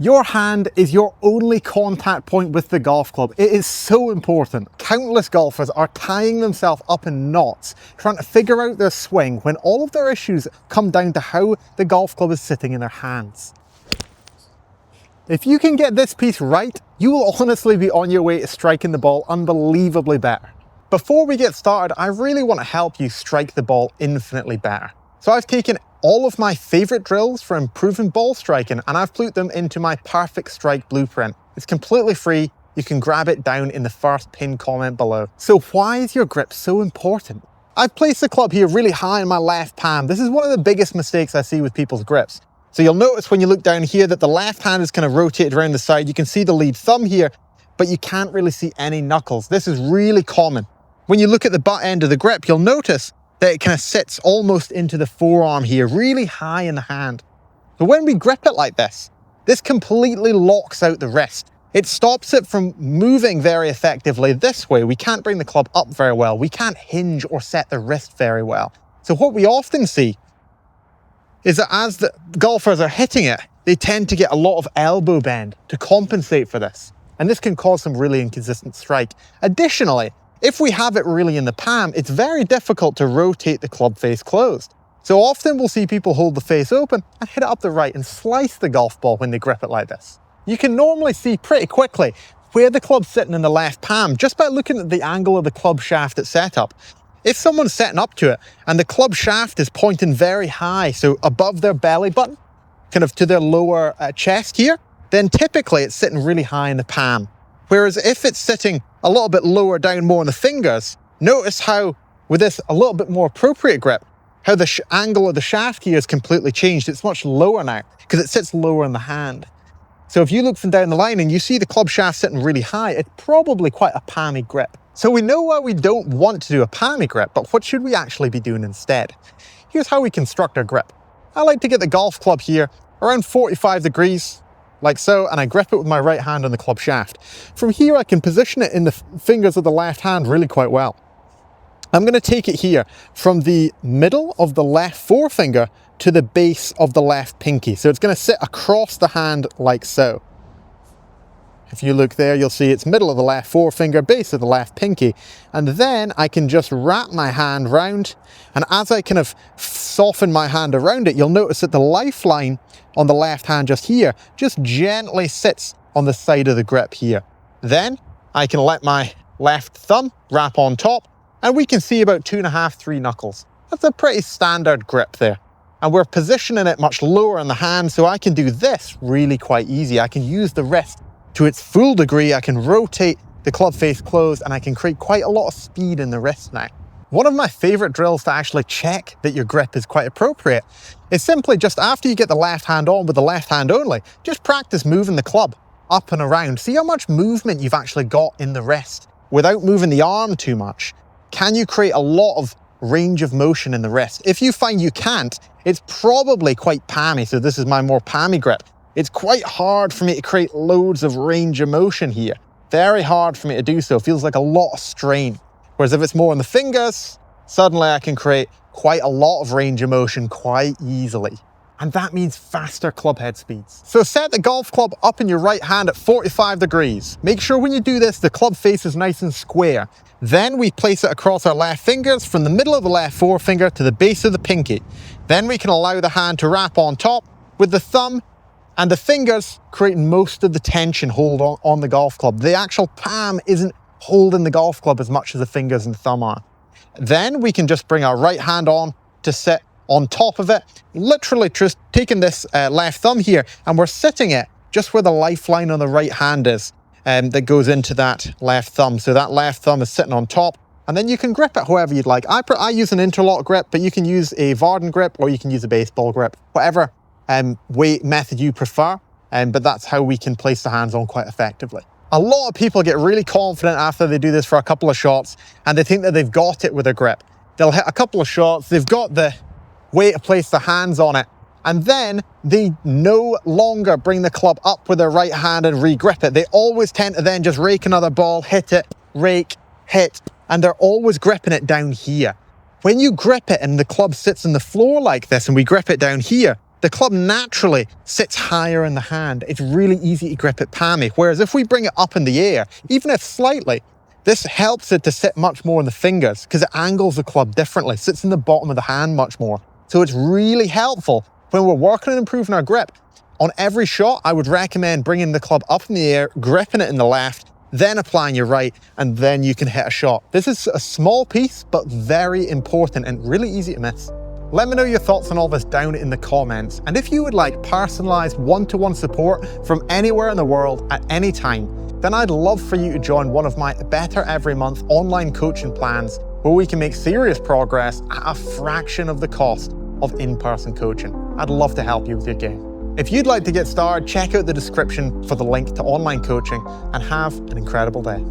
Your hand is your only contact point with the golf club. It is so important. Countless golfers are tying themselves up in knots, trying to figure out their swing when all of their issues come down to how the golf club is sitting in their hands. If you can get this piece right, you will honestly be on your way to striking the ball unbelievably better. Before we get started, I really want to help you strike the ball infinitely better. So I've taken all of my favorite drills for improving ball striking and I've put them into my perfect strike blueprint. It's completely free. You can grab it down in the first pinned comment below. So why is your grip so important? I've placed the club here really high in my left palm. This is one of the biggest mistakes I see with people's grips. So you'll notice when you look down here that the left hand is kind of rotated around the side. You can see the lead thumb here, but you can't really see any knuckles. This is really common. When you look at the butt end of the grip, you'll notice that it kind of sits almost into the forearm here, really high in the hand. So when we grip it like this completely locks out the wrist. It stops it from moving very effectively this way. We can't bring the club up very well. We can't hinge or set the wrist very well. So what we often see is that as the golfers are hitting it, they tend to get a lot of elbow bend to compensate for this. And this can cause some really inconsistent strike. Additionally, if we have it really in the palm, it's very difficult to rotate the club face closed. So often we'll see people hold the face open and hit it up the right and slice the golf ball when they grip it like this. You can normally see pretty quickly where the club's sitting in the left palm just by looking at the angle of the club shaft at setup. If someone's setting up to it and the club shaft is pointing very high, so above their belly button, kind of to their lower chest here, then typically it's sitting really high in the palm. Whereas if it's sitting a little bit lower down more in the fingers, notice how with this a little bit more appropriate grip, how the angle of the shaft here is completely changed. It's much lower now because it sits lower in the hand. So if you look from down the line and you see the club shaft sitting really high, it's probably quite a palmy grip. So we know why we don't want to do a palmy grip, but what should we actually be doing instead? Here's how we construct our grip. I like to get the golf club here around 45 degrees, like so, and I grip it with my right hand on the club shaft. From here, I can position it in the fingers of the left hand really quite well. I'm going to take it here from the middle of the left forefinger to the base of the left pinky. So it's going to sit across the hand like so. If you look there, you'll see it's middle of the left forefinger, base of the left pinky. And then I can just wrap my hand round. And as I kind of soften my hand around it, you'll notice that the lifeline on the left hand just here just gently sits on the side of the grip here. Then I can let my left thumb wrap on top and we can see about 2.5, 3 knuckles. That's a pretty standard grip there. And we're positioning it much lower in the hand, so I can do this really quite easy. I can use the wrist to its full degree. I can rotate the club face closed and I can create quite a lot of speed in the wrist now. One of my favorite drills to actually check that your grip is quite appropriate is simply just after you get the left hand on with the left hand only, just practice moving the club up and around. See how much movement you've actually got in the wrist without moving the arm too much. Can you create a lot of range of motion in the wrist? If you find you can't, it's probably quite palmy. So this is my more palmy grip. It's quite hard for me to create loads of range of motion here. Very hard for me to do so. It feels like a lot of strain. Whereas if it's more in the fingers, suddenly I can create quite a lot of range of motion quite easily. And that means faster club head speeds. So set the golf club up in your right hand at 45 degrees. Make sure when you do this, the club face is nice and square. Then we place it across our left fingers from the middle of the left forefinger to the base of the pinky. Then we can allow the hand to wrap on top with the thumb and the fingers creating most of the tension hold on the golf club. The actual palm isn't holding the golf club as much as the fingers and thumb are. Then we can just bring our right hand on to sit on top of it, literally just taking this left thumb here and we're sitting it just where the lifeline on the right hand is that goes into that left thumb. So that left thumb is sitting on top and then you can grip it however you'd like. I use an interlock grip, but you can use a Varden grip or you can use a baseball grip, whatever method you prefer, but that's how we can place the hands on quite effectively. A lot of people get really confident after they do this for a couple of shots and they think that they've got it with a grip. They'll hit a couple of shots, they've got the way to place the hands on it, and then they no longer bring the club up with their right hand and re-grip it. They always tend to then just rake another ball, hit it, rake, hit, and they're always gripping it down here. When you grip it and the club sits on the floor like this and we grip it down here, The club naturally sits higher in the hand. It's really easy to grip it palmy, whereas if we bring it up in the air, even if slightly, this helps it to sit much more in the fingers because it angles the club differently, sits in the bottom of the hand much more. So it's really helpful when we're working on improving our grip. On every shot, I would recommend bringing the club up in the air, gripping it in the left, then applying your right, and then you can hit a shot. This is a small piece, but very important and really easy to miss. Let me know your thoughts on all this down in the comments. And if you would like personalized one-to-one support from anywhere in the world at any time, then I'd love for you to join one of my Better Every Month online coaching plans where we can make serious progress at a fraction of the cost of in-person coaching. I'd love to help you with your game. If you'd like to get started, check out the description for the link to online coaching and have an incredible day.